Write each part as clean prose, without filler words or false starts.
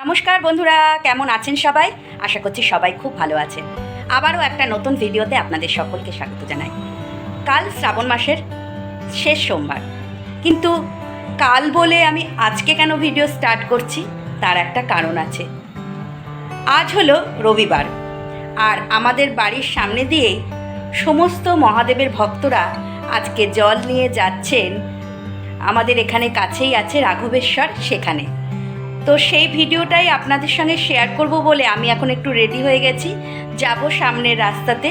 নমস্কার বন্ধুরা, কেমন আছেন সবাই? আশা করছি সবাই খুব ভালো আছেন। আবারও একটা নতুন ভিডিওতে আপনাদের সকলকে স্বাগত জানাই। কাল শ্রাবণ মাসের শেষ সোমবার, কিন্তু কাল বলে আমি আজকে কেন ভিডিও স্টার্ট করছি তার একটা কারণ আছে। আজ হলো রবিবার, আর আমাদের বাড়ির সামনে দিয়েই সমস্ত মহাদেবের ভক্তরা আজকে জল নিয়ে যাচ্ছেন। আমাদের এখানে কাছেই আছে রাঘবেশ্বর, সেখানে। তো সেই ভিডিওটাই আপনাদের সঙ্গে শেয়ার করব বলে আমি এখন একটু রেডি হয়ে গেছি, যাব সামনের রাস্তাতে,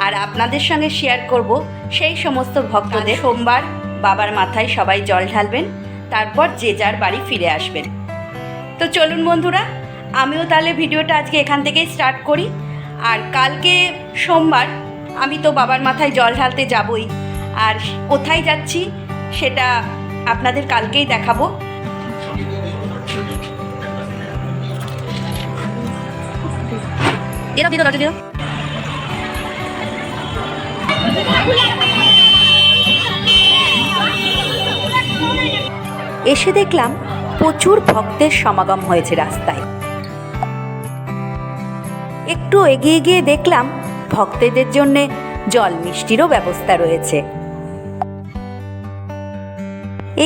আর আপনাদের সঙ্গে শেয়ার করব সেই সমস্ত ভক্তদের। সোমবার বাবার মাথায় সবাই জল ঢালবেন, তারপর যে যার বাড়ি ফিরে আসবেন। তো চলুন বন্ধুরা, আমিও তাহলে ভিডিওটা আজকে এখান থেকেই স্টার্ট করি। আর কালকে সোমবার আমি তো বাবার মাথায় জল ঢালতে যাবই, আর কোথায় যাচ্ছি সেটা আপনাদের কালকেই দেখাবো। এসে দেখলাম প্রচুর ভক্তের সমাগম হয়েছে রাস্তায়। একটু এগিয়ে গিয়ে দেখলাম ভক্তদের জন্য জল মিষ্টিরও ব্যবস্থা রয়েছে।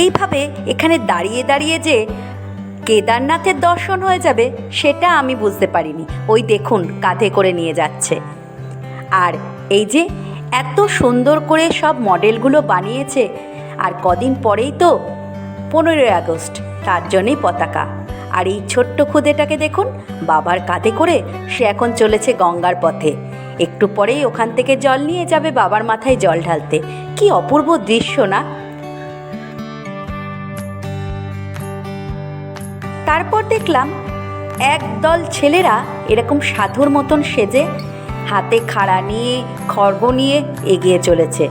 এইভাবে এখানে দাঁড়িয়ে দাঁড়িয়ে যে কেদারনাথের দর্শন হয়ে যাবে সেটা আমি বুঝতে পারিনি। ওই দেখুন কাঁধে করে নিয়ে যাচ্ছে। আর এই যে এত সুন্দর করে সব মডেলগুলো বানিয়েছে, আর কদিন পরেই তো 15ই আগস্ট, তার জন্যই পতাকা। আর এই ছোট্ট খুদেটাকে দেখুন, বাবার কাঁধে করে সে এখন চলেছে গঙ্গার পথে। একটু পরেই ওখান থেকে জল নিয়ে যাবে বাবার মাথায় জল ঢালতে। কি অপূর্ব দৃশ্য না? তারপর দেখলাম একদল ছেলেরা এরকম সাধুর মতন সেজে হাতে খাড়া নিয়ে খড়গ নিয়ে এগিয়ে চলেছে।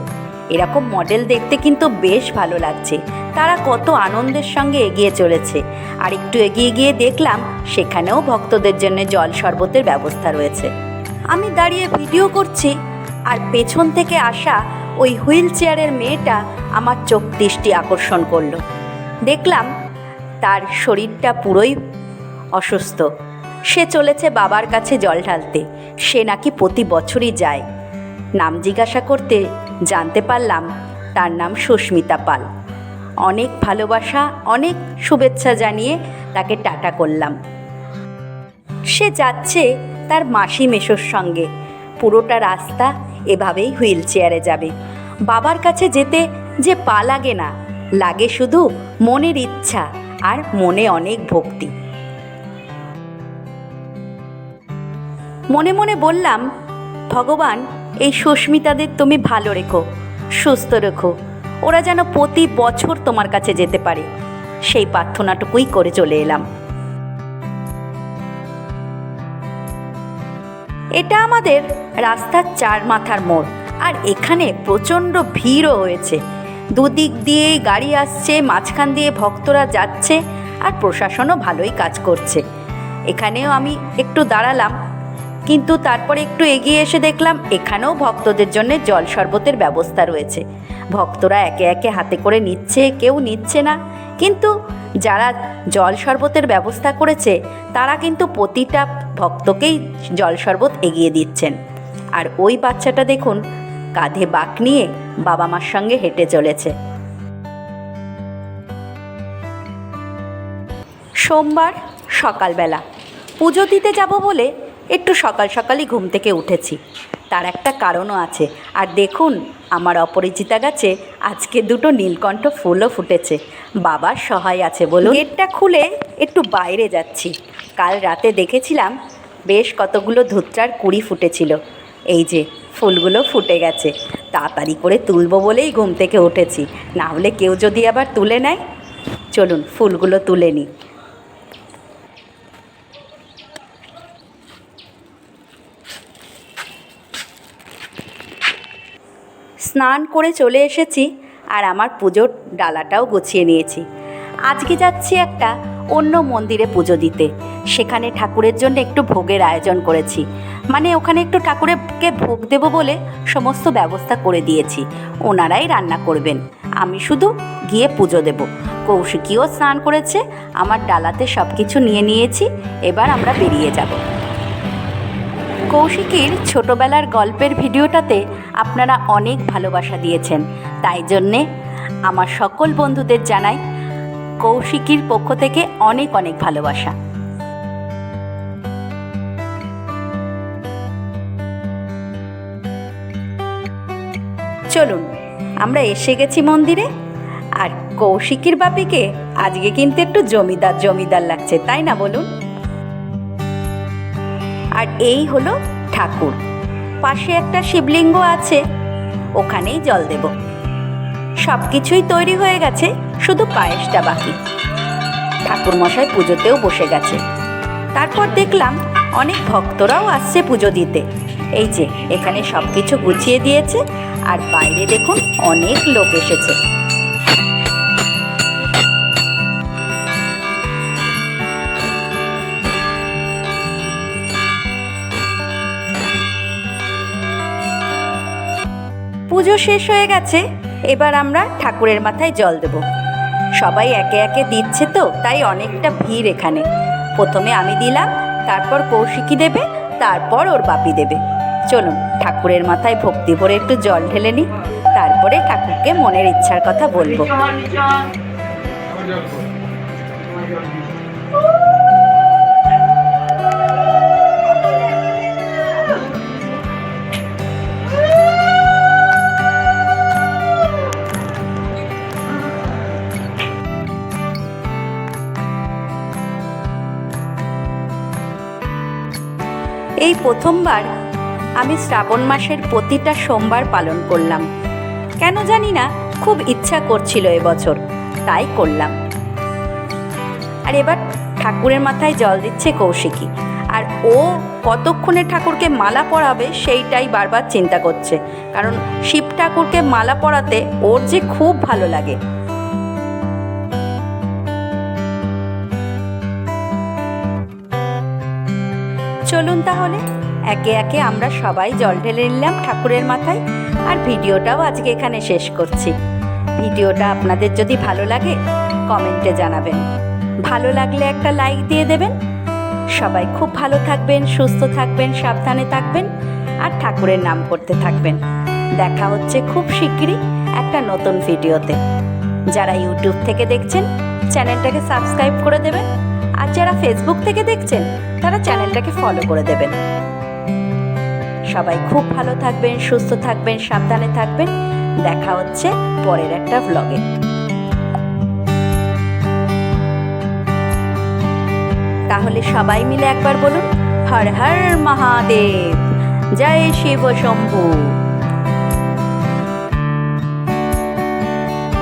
এরকম মডেল দেখতে কিন্তু বেশ ভালো লাগছে। তারা কত আনন্দের সঙ্গে এগিয়ে চলেছে। আর একটু এগিয়ে গিয়ে দেখলাম সেখানেও ভক্তদের জন্য জল শরবতের ব্যবস্থা রয়েছে। আমি দাঁড়িয়ে ভিডিও করছি, আর পেছন থেকে আসা ওই হুইল চেয়ারের মেয়েটা আমার চোখ দৃষ্টি আকর্ষণ করলো। দেখলাম তার শরীরটা পুরোই অসুস্থ। সে চলেছে বাবার কাছে জল ঢালতে। সে নাকি প্রতি বছরই যায়। নাম জিজ্ঞাসা করতে জানতে পারলাম তার নাম সুস্মিতা পাল। অনেক ভালোবাসা, অনেক শুভেচ্ছা জানিয়ে তাকে টাটা করলাম। সে যাচ্ছে তার মাসি মেশোর সঙ্গে। পুরোটা রাস্তা এভাবেই হুইল চেয়ারে যাবে। বাবার কাছে যেতে যে পা লাগে না, লাগে শুধু মনের ইচ্ছা আর মনে অনেক ভক্তি। মনে মনে বললাম, ভগবান এই সুস্মিতাদের তুমি ভালো রেখো, সুস্থ রেখো, ওরা যেন প্রতি বছর তোমার কাছে যেতে পারে, সেই প্রার্থনাটুকুই করে চলে এলাম। এটা আমাদের রাস্তার 4 মাথার মোড়, আর এখানে প্রচণ্ড ভিড়ও হয়েছে। দুদিক দিয়েই গাড়ি আসছে, মাঝখান দিয়ে ভক্তরা যাচ্ছে, আর প্রশাসনও ভালোই কাজ করছে। এখানেও আমি একটু দাঁড়ালাম, কিন্তু তারপরে একটু এগিয়ে এসে দেখলাম এখানেও ভক্তদের জন্য জল শরবতের ব্যবস্থা রয়েছে। ভক্তরা একে একে হাতে করে নিচ্ছে, কেউ নিচ্ছে না, কিন্তু যারা জল শরবতের ব্যবস্থা করেছে তারা কিন্তু প্রতিটা ভক্তকেই জল শরবত এগিয়ে দিচ্ছেন। আর ওই বাচ্চাটা দেখুন কাঁধে বাঁক নিয়ে বাবা মার সঙ্গে হেঁটে চলেছে। সোমবার সকালবেলা পুজো দিতে যাব বলে একটু সকাল সকালই ঘুম থেকে উঠেছি। তার একটা কারণও আছে। আর দেখুন আমার অপরাজিতা গাছে আজকে 2টো নীলকণ্ঠ ফুলও ফুটেছে। বাবার সহায় আছে বলুন। গেটটা খুলে একটু বাইরে যাচ্ছি। কাল রাতে দেখেছিলাম বেশ কতগুলো ধুত্রার কুঁড়ি ফুটেছিল। এই যে ফুলগুলো ফুটে গেছে। তাড়াতাড়ি করে তুলবো বলেই ঘুম থেকে উঠেছি, না হলে কেউ যদি আবার তুলে নেয়। চলুন ফুলগুলো তুলে নিই। স্নান করে চলে এসেছি, আর আমার পুজোর ডালাটাও গুছিয়ে নিয়েছি। আজকে যাচ্ছি একটা অন্য মন্দিরে পুজো দিতে। সেখানে ঠাকুরের জন্য একটু ভোগের আয়োজন করেছি। মানে ওখানে একটু ঠাকুরকে ভোগ দেব বলে সমস্ত ব্যবস্থা করে দিয়েছি। ওনারাই রান্না করবেন, আমি শুধু গিয়ে পুজো দেব। কৌশিকীও স্নান করেছে, আমার ডালাতে সব কিছু নিয়ে নিয়েছি। এবার আমরা বেরিয়ে যাব। কৌশিকীর ছোটোবেলার গল্পের ভিডিওটাতে আপনারা অনেক ভালোবাসা দিয়েছেন, তাই জন্যে আমার সকল বন্ধুদের জানাই কৌশিকীর পক্ষ থেকে অনেক অনেক ভালোবাসা। চলুন, আমরা এসে গেছি মন্দিরে। আর কৌশিকীর বাপিকে আজকে কিন্তু একটু জমিদার জমিদার লাগছে, তাই না বলুন? আর এই হলো ঠাকুর, পাশে একটা শিবলিঙ্গ আছে, ওখানেই জল দেব। সব কিছুই তৈরি হয়ে গেছে, শুধু পায়েসটা বাকি। ঠাকুর মশাই পুজোতেও বসে গেছে। তারপর দেখলাম অনেক ভক্তরাও আসছে পুজো দিতে। এই যে এখানে সব কিছু গুছিয়ে দিয়েছে, আর বাইরে দেখুন অনেক লোক এসেছে। পুজো শেষ হয়ে গেছে, এবার আমরা ঠাকুরের মাথায় জল দেব। সবাই একে একে দিচ্ছে তো, তাই অনেকটা ভিড় এখানে। প্রথমে আমি দিলাম, তারপর কৌশিকী দেবে, তারপর ওর বাপি দেবে। চলুন ঠাকুরের মাথায় ভক্তি ভরে একটু জল ঢেলে নিই, তারপরে ঠাকুরকে মনের ইচ্ছার কথা বলবো। এই প্রথমবার আমি শ্রাবণ মাসের প্রতিটা সোমবার পালন করলাম। কেন জানি না, খুব ইচ্ছা করছিল এবছর, তাই করলাম। আর এবার ঠাকুরের মাথায় জল দিচ্ছে কৌশিকী, আর ও কতক্ষণে ঠাকুরকে মালা পরাবে সেইটাই বারবার চিন্তা করছে, কারণ শিব ঠাকুরকে মালা পরাতে ওর যে খুব ভালো লাগে। চলুন তাহলে একে একে আমরা সবাই জল ঢেলে নিলাম ঠাকুরের মাথায়। আর ভিডিওটাও আজকে এখানে শেষ করছি। ভিডিওটা আপনাদের যদি ভালো লাগে কমেন্টে জানাবেন, ভালো লাগলে একটা লাইক দিয়ে দেবেন। সবাই খুব ভালো থাকবেন, সুস্থ থাকবেন, সাবধানে থাকবেন, আর ঠাকুরের নাম করতে থাকবেন। দেখা হচ্ছে খুব শিগগিরই একটা নতুন ভিডিওতে। যারা ইউটিউব থেকে দেখছেন চ্যানেলটাকে সাবস্ক্রাইব করে দেবেন, আর যারা ফেসবুক থেকে দেখছেন তারা চ্যানেলটাকে ফলো করে দেবেন। সবাই খুব ভালো থাকবেন, সুস্থ থাকবেন, সাবধানে থাকবেন। দেখা হচ্ছে পরের একটা ভ্লগে। তাহলে সবাই মিলে একবার বলুন, হর হর মহাদেব, জয় শিব শম্ভু।